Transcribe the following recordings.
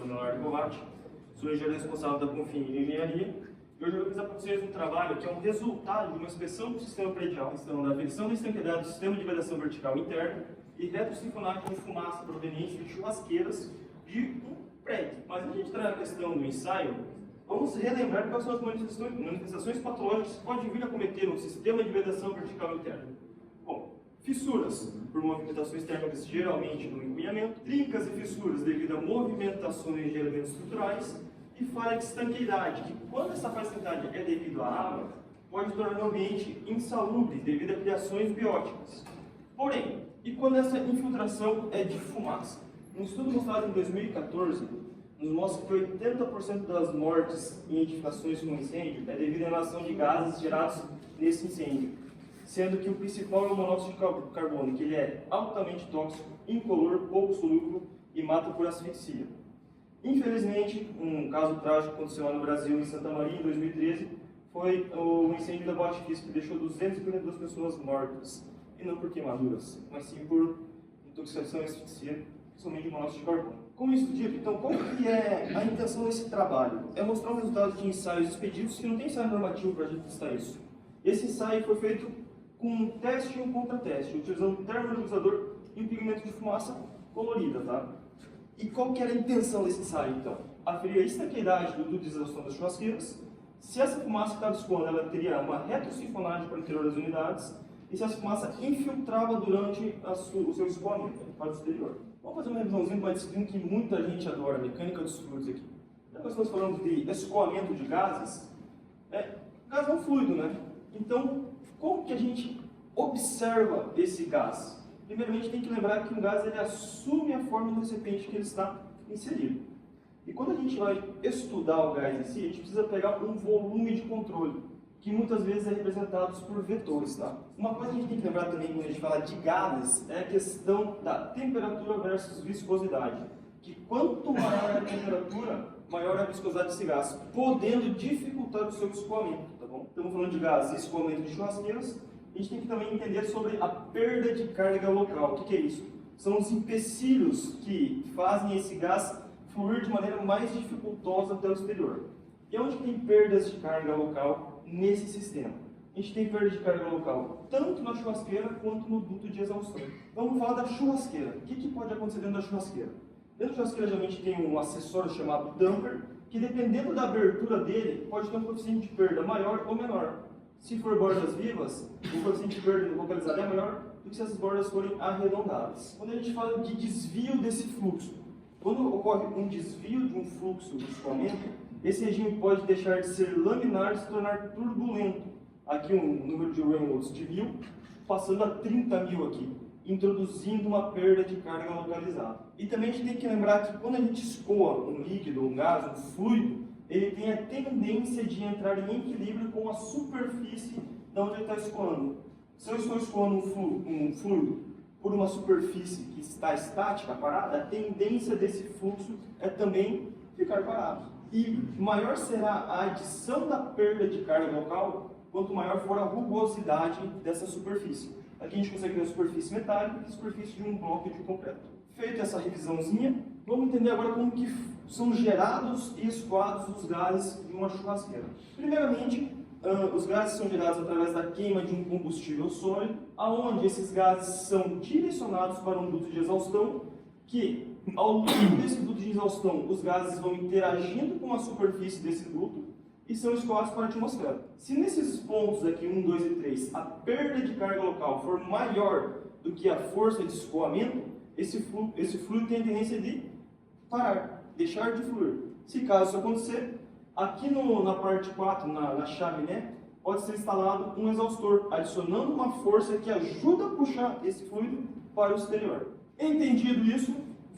sou Leonardo Kovac, sou engenheiro responsável da Confin Engenharia, e hoje eu vou apresentar para vocês um trabalho que é um resultado de uma inspeção do sistema predial, questão da aferição da estanqueidade do sistema de vedação vertical interno e retrosinfonagem de fumaça proveniente de churrasqueiras de um prédio. Mas antes de entrar na questão do ensaio, vamos relembrar quais são as manifestações patológicas que podem vir a cometer no sistema de vedação vertical interno. Bom, fissuras por movimentações térmicas geralmente no encunhamento, trincas e fissuras devido a movimentações de elementos estruturais e falha de estanqueidade, que quando essa falha de estanqueidade é devido à água, pode tornar o ambiente insalubre devido a criações bióticas. Porém, e quando essa infiltração é de fumaça? Um estudo mostrado em 2014 nos mostra que 80% das mortes em edificações com incêndio é devido à emanação de gases gerados nesse incêndio, sendo que o principal é o monóxido de carbono, que ele é altamente tóxico, incolor, pouco solúvel e mata por asfixia. Infelizmente, um caso trágico aconteceu lá no Brasil, em Santa Maria, em 2013, foi o incêndio da Boate Kiss, que deixou 252 pessoas mortas, e não por queimaduras, mas sim por intoxicação e asfixia, principalmente de monóxido de carbono. Com isso dito, então, qual que é a intenção desse trabalho? É mostrar o resultado de ensaios expedidos que não tem ensaio normativo para a gente testar isso. Esse ensaio foi feito com um teste e um contrateste, utilizando um termonebulisador e um pigmento de fumaça colorida, tá? E qual que era a intenção desse ensaio, então? Aferir a estanqueidade do duto de exaustão das churrasqueiras, se essa fumaça que estava escoando, ela teria uma retrosinfonagem para o interior das unidades, e se essa fumaça infiltrava durante o seu escoamento para o exterior. Vamos fazer uma revisãozinha para uma disciplina que muita gente adora, mecânica dos fluidos aqui. Nós estamos falando de escoamento de gases. Gás é um fluido, né? Então, como que a gente observa esse gás? Primeiramente, tem que lembrar que um gás ele assume a forma do recipiente que ele está inserido. E quando a gente vai estudar o gás em si, a gente precisa pegar um volume de controle, que muitas vezes é representado por vetores, tá? Uma coisa que a gente tem que lembrar também quando a gente fala de gases é a questão da temperatura versus viscosidade. Que quanto maior a temperatura, maior a viscosidade desse gás, podendo dificultar o seu escoamento, tá bom? Estamos falando de gases e escoamento de churrasqueiras. A gente tem que também entender sobre a perda de carga local. O que é isso? São os empecilhos que fazem esse gás fluir de maneira mais dificultosa até o exterior. E onde tem perdas de carga local nesse sistema? A gente tem perda de carga local tanto na churrasqueira quanto no duto de exaustão. Vamos falar da churrasqueira. O que pode acontecer dentro da churrasqueira? Dentro da churrasqueira geralmente tem um acessório chamado damper, que dependendo da abertura dele, pode ter um coeficiente de perda maior ou menor. Se for bordas vivas, o coeficiente de perda localizado é maior do que se essas bordas forem arredondadas. Quando a gente fala de desvio desse fluxo, quando ocorre um desvio de um fluxo de escoamento, esse regime pode deixar de ser laminar e se tornar turbulento. Aqui um número de Reynolds de 1000, passando a 30.000 aqui, introduzindo uma perda de carga localizada. E também a gente tem que lembrar que quando a gente escoa um líquido, um gás, um fluido, ele tem a tendência de entrar em equilíbrio com a superfície de onde ele está escoando. Se eu estou escoando um fluido por uma superfície que está estática, parada, a tendência desse fluxo é também ficar parado. E maior será a adição da perda de carga local, quanto maior for a rugosidade dessa superfície. Aqui a gente consegue ver a superfície metálica e a superfície de um bloco de concreto. Feita essa revisãozinha, vamos entender agora como que são gerados e escoados os gases de uma churrasqueira. Primeiramente, os gases são gerados através da queima de um combustível sólido, aonde esses gases são direcionados para um duto de exaustão, que ao longo desse duto de exaustão, os gases vão interagindo com a superfície desse duto e são escoados para a atmosfera. Se nesses pontos aqui, 1, 2 e 3, a perda de carga local for maior do que a força de escoamento, esse fluido tem a tendência de parar, deixar de fluir. Se caso isso acontecer, aqui na parte 4, na chaminé, pode ser instalado um exaustor, adicionando uma força que ajuda a puxar esse fluido para o exterior. Entendido isso,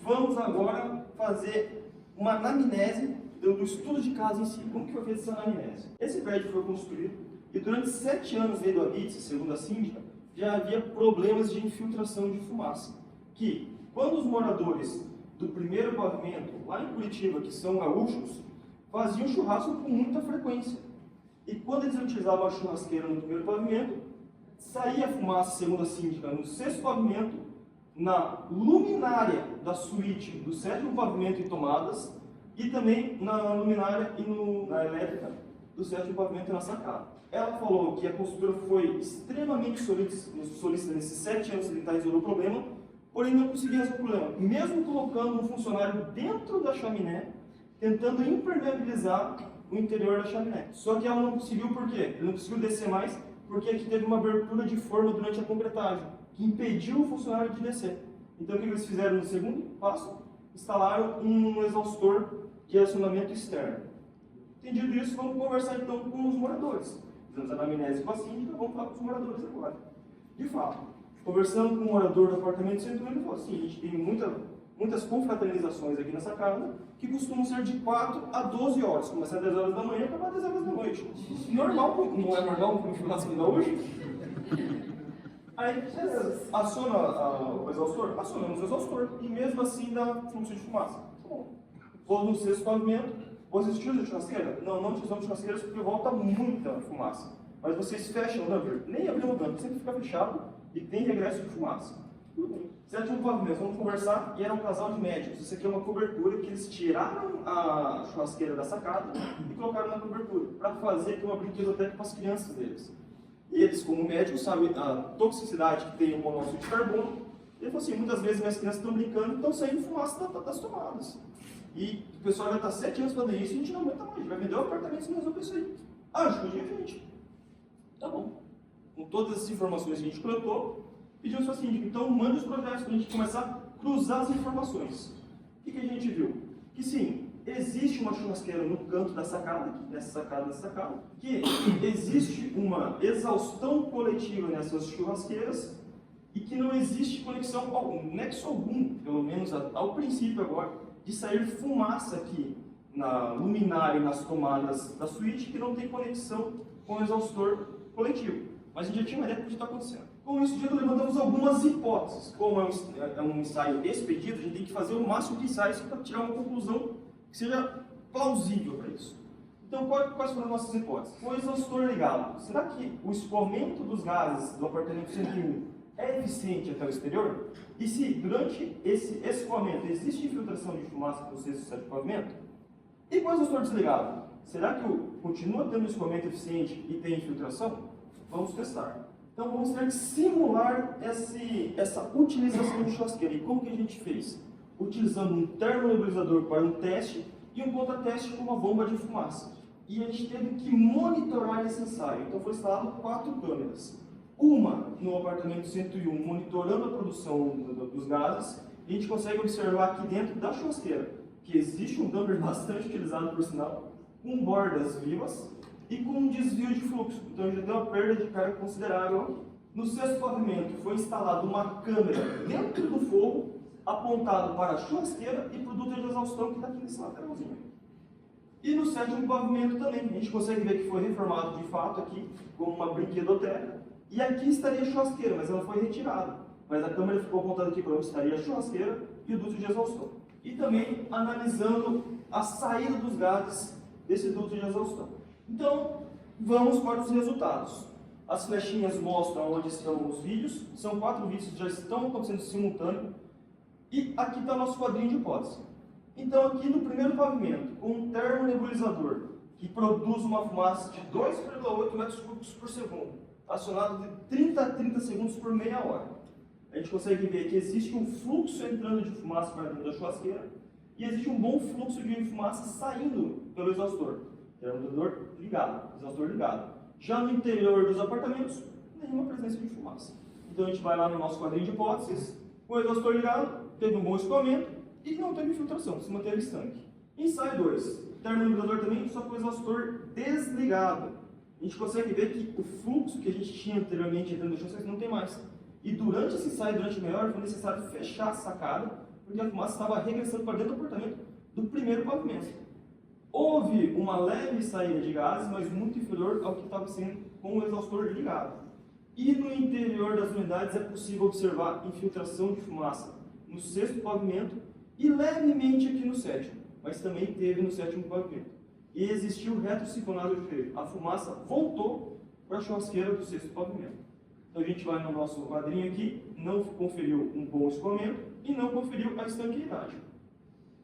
vamos agora fazer uma anamnese do estudo de caso em si. Como que foi feita essa anamnese? Esse prédio foi construído e durante 7 anos do ABITS, segundo a síndica, já havia problemas de infiltração de fumaça. Que, quando os moradores do primeiro pavimento, lá em Curitiba, que são gaúchos, faziam churrasco com muita frequência. E quando eles utilizavam a churrasqueira no primeiro pavimento, saía fumaça, segundo a síndica, no 6º pavimento, na luminária da suíte do 7º pavimento e tomadas, e também na luminária e na elétrica do sétimo pavimento e na sacada. Ela falou que a construtora foi extremamente solícita nesses 7 anos de tentar resolver o problema, porém não conseguia resolver o problema, mesmo colocando um funcionário dentro da chaminé, tentando impermeabilizar o interior da chaminé. Só que ela não conseguiu por quê? Ele não conseguiu descer mais, porque aqui teve uma abertura de forma durante a concretagem, que impediu o funcionário de descer. Então o que eles fizeram no segundo passo? Instalaram um exaustor de acionamento externo. Entendido isso, vamos conversar então com os moradores. Fizemos a anamnese com a síndica, vamos falar com os moradores agora. De fato, conversando com o morador do apartamento centro, ele falou assim: a gente tem muitas confraternizações aqui nessa casa, que costumam ser de 4 a 12 horas. Começar às 10 horas da manhã e acabar às 10 horas da noite. Normal, não é normal para um churrasco ainda hoje? Aí, beleza. Aciona o exaustor? Acionamos o exaustor. E mesmo assim dá fluxo de fumaça. Tá bom. Vou no sexto pavimento. Vocês utilizam churrasqueira? Não, não utilizamos churrasqueiras porque volta muita fumaça. Mas vocês fecham o dumper? Nem abrimos o dumper, sempre fica fechado e tem regresso de fumaça. Tudo bem. Sétimo pavimento, vamos conversar. E era um casal de médicos. Isso aqui é uma cobertura que eles tiraram a churrasqueira da sacada e colocaram na cobertura, para fazer aqui uma brinquedoteca para as crianças deles. E eles, como médicos, sabem a toxicidade que tem o monóxido de carbono. Ele falou assim: muitas vezes minhas crianças estão brincando e estão saindo fumaça das tomadas. E o pessoal vai estar 7 anos fazendo isso e a gente não aguenta mais. A gente vai vender o apartamento se não resolver isso aí. Ajude a gente. Tá bom. Com todas as informações que a gente coletou, pedimos para a síndica: então mande os projetos para a gente começar a cruzar as informações. O que a gente viu? Que sim, existe uma churrasqueira no canto da sacada, nessa sacada, que existe uma exaustão coletiva nessas churrasqueiras e que não existe conexão algum, nexo algum, pelo menos ao princípio agora, de sair fumaça aqui na luminária e nas tomadas da suíte, que não tem conexão com o exaustor coletivo. Mas a gente já tinha uma ideia do que está acontecendo. Com isso, já levantamos algumas hipóteses. Como é um ensaio expedito, a gente tem que fazer o máximo de ensaios para tirar uma conclusão que seja plausível para isso. Então, quais foram as nossas hipóteses? Com o exaustor ligado, será que o escoamento dos gases do apartamento 101 é eficiente até o exterior? E se durante esse escoamento existe infiltração de fumaça no sexto e sétimo pavimento? E com o exaustor desligado, será que continua tendo escoamento eficiente e tem infiltração? Vamos testar. Então vamos ter que simular essa utilização de churrasqueira. E como que a gente fez? Utilizando um termonebulizador para um teste e um contra-teste com uma bomba de fumaça. E a gente teve que monitorar esse ensaio. Então foi instalado 4 câmeras. Uma no apartamento 101, monitorando a produção dos gases. E a gente consegue observar aqui dentro da churrasqueira que existe um dumper bastante utilizado, por sinal, com bordas vivas e com um desvio de fluxo. Então a gente tem uma perda de carga considerável aqui. No sexto pavimento foi instalada uma câmera dentro do forro, apontado para a churrasqueira e produto de exaustão que está aqui nesse lateralzinho. E no sétimo pavimento também, a gente consegue ver que foi reformado de fato aqui, como uma brinquedoteca. E aqui estaria a churrasqueira, mas ela foi retirada. Mas a câmera ficou apontada aqui para onde estaria a churrasqueira e o duto de exaustão. E também analisando a saída dos gases desse duto de exaustão. Então, vamos para os resultados. As flechinhas mostram onde estão os vídeos. São 4 vídeos que já estão acontecendo simultâneo. E aqui está o nosso quadrinho de hipótese. Então, aqui no primeiro pavimento, com um termonebulizador que produz uma fumaça de 2,8 metros cúbicos por segundo, acionado de 30 a 30 segundos por meia hora. A gente consegue ver que existe um fluxo entrando de fumaça para dentro da churrasqueira e existe um bom fluxo de fumaça saindo pelo exaustor. Termonebulizador ligado, exaustor ligado. Já no interior dos apartamentos, nenhuma presença de fumaça. Então a gente vai lá no nosso quadrinho de hipóteses, com o exaustor ligado, teve um bom escoamento e não teve infiltração, se manteve estanque. Ensaio 2, termonebulizador também, só com o exaustor desligado. A gente consegue ver que o fluxo que a gente tinha anteriormente entrando no churrasqueira não tem mais. E durante esse ensaio, durante meia hora, foi necessário fechar a sacada, porque a fumaça estava regressando para dentro do apartamento do primeiro pavimento. Houve uma leve saída de gases, mas muito inferior ao que estava sendo com o exaustor ligado. E no interior das unidades é possível observar infiltração de fumaça no sexto pavimento e levemente aqui no sétimo, mas também teve no sétimo pavimento. E existiu retrociclonado de efeito. A fumaça voltou para a churrasqueira do sexto pavimento. Então a gente vai no nosso quadrinho aqui, não conferiu um bom escoamento e não conferiu a estanqueidade.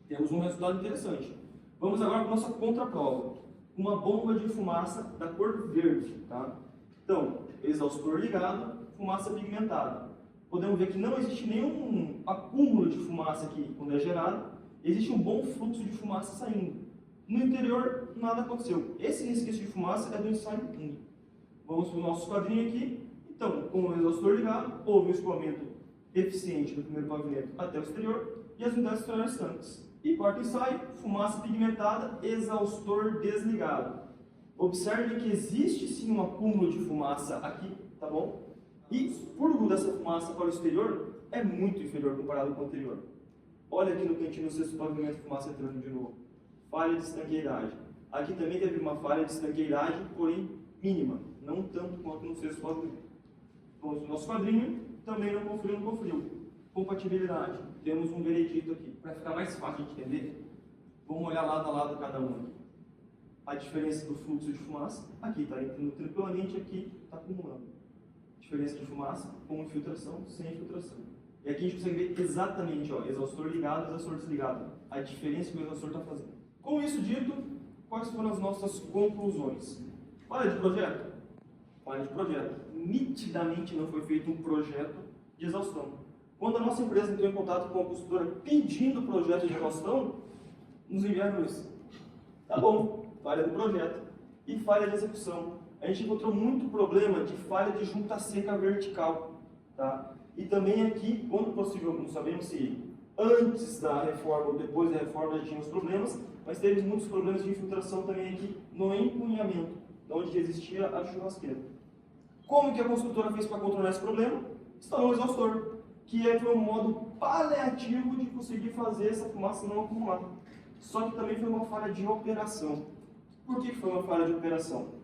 Temos um resultado interessante. Vamos agora para a nossa contraprova. Uma bomba de fumaça da cor verde. Tá? Então, exaustor ligado, fumaça pigmentada. Podemos ver que não existe nenhum acúmulo de fumaça aqui quando é gerado. Existe um bom fluxo de fumaça saindo. No interior, nada aconteceu. Esse resquício de fumaça é do ensaio 1. Vamos para o nosso quadrinho aqui. Então, com o exaustor ligado, houve um escoamento eficiente do primeiro pavimento até o exterior e as unidades se tornaram estanques. E quarto ensaio, fumaça pigmentada, exaustor desligado. Observe que existe sim um acúmulo de fumaça aqui, tá bom? E o expurgo dessa fumaça para o exterior é muito inferior comparado com o anterior. Olha aqui no cantinho do sexto pavimento, fumaça entrando de novo. Falha de estanqueidade. Aqui também teve uma falha de estanqueidade, porém mínima, não tanto quanto no sexto pavimento. Vamos no nosso quadrinho, também não conferiu. Compatibilidade. Temos um veredito aqui. Para ficar mais fácil de entender, vamos olhar lado a lado cada um aqui. A diferença do fluxo de fumaça, aqui está entrando tranquilamente, aqui está acumulando. Diferença de fumaça com infiltração, sem infiltração. E aqui a gente consegue ver exatamente, ó, exaustor ligado, exaustor desligado. A diferença que o exaustor está fazendo. Com isso dito, quais foram as nossas conclusões? Falha de projeto? Falha de projeto. Nitidamente não foi feito um projeto de exaustão. Quando a nossa empresa entrou em contato com a consultora pedindo projeto de exaustão, nos enviaram isso. Tá bom, falha do projeto. E falha de execução. A gente encontrou muito problema de falha de junta seca vertical. Tá? E também aqui, quando possível, não sabemos se antes da reforma ou depois da reforma já tínhamos problemas, mas teve muitos problemas de infiltração também aqui no empunhamento, onde existia a churrasqueira. Como que a construtora fez para controlar esse problema? Instalou um exaustor, que foi um modo paliativo de conseguir fazer essa fumaça não acumular. Só que também foi uma falha de operação. Por que foi uma falha de operação?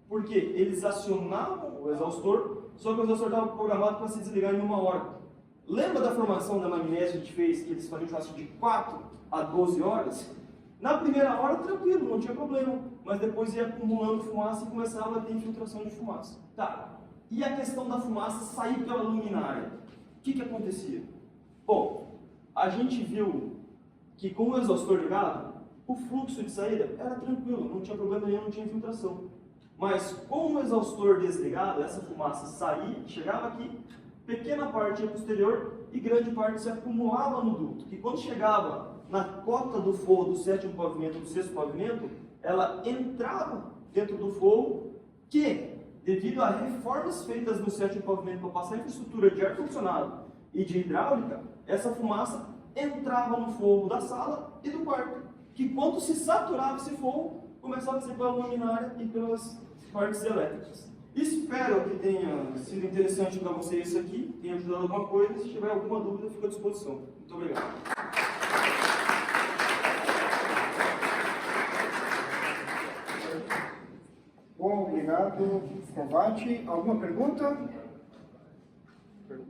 Porque eles acionavam o exaustor, só que o exaustor estava programado para se desligar em 1 hora. Lembra da formação da magnésio que a gente fez, que eles faziam churrasco de 4 a 12 horas? Na primeira hora, tranquilo, não tinha problema. Mas depois ia acumulando fumaça e começava a ter infiltração de fumaça. Tá. E a questão da fumaça sair pela luminária? O que acontecia? Bom, a gente viu que com o exaustor ligado, o fluxo de saída era tranquilo, não tinha problema nenhum, não tinha infiltração. Mas com o exaustor desligado, essa fumaça saía, chegava aqui, pequena parte ia para o exterior e grande parte se acumulava no duto. Que quando chegava na cota do forro do sétimo pavimento ou do sexto pavimento, ela entrava dentro do forro que, devido a reformas feitas no sétimo pavimento para passar a infraestrutura de ar-condicionado e de hidráulica, essa fumaça entrava no forro da sala e do quarto, que quando se saturava esse forro, começava a ser pela luminária e pelas partes elétricas. Espero que tenha sido interessante para vocês isso aqui, tenha ajudado alguma coisa. Se tiver alguma dúvida, fico à disposição. Muito obrigado. Bom, obrigado, Covatti. Alguma pergunta?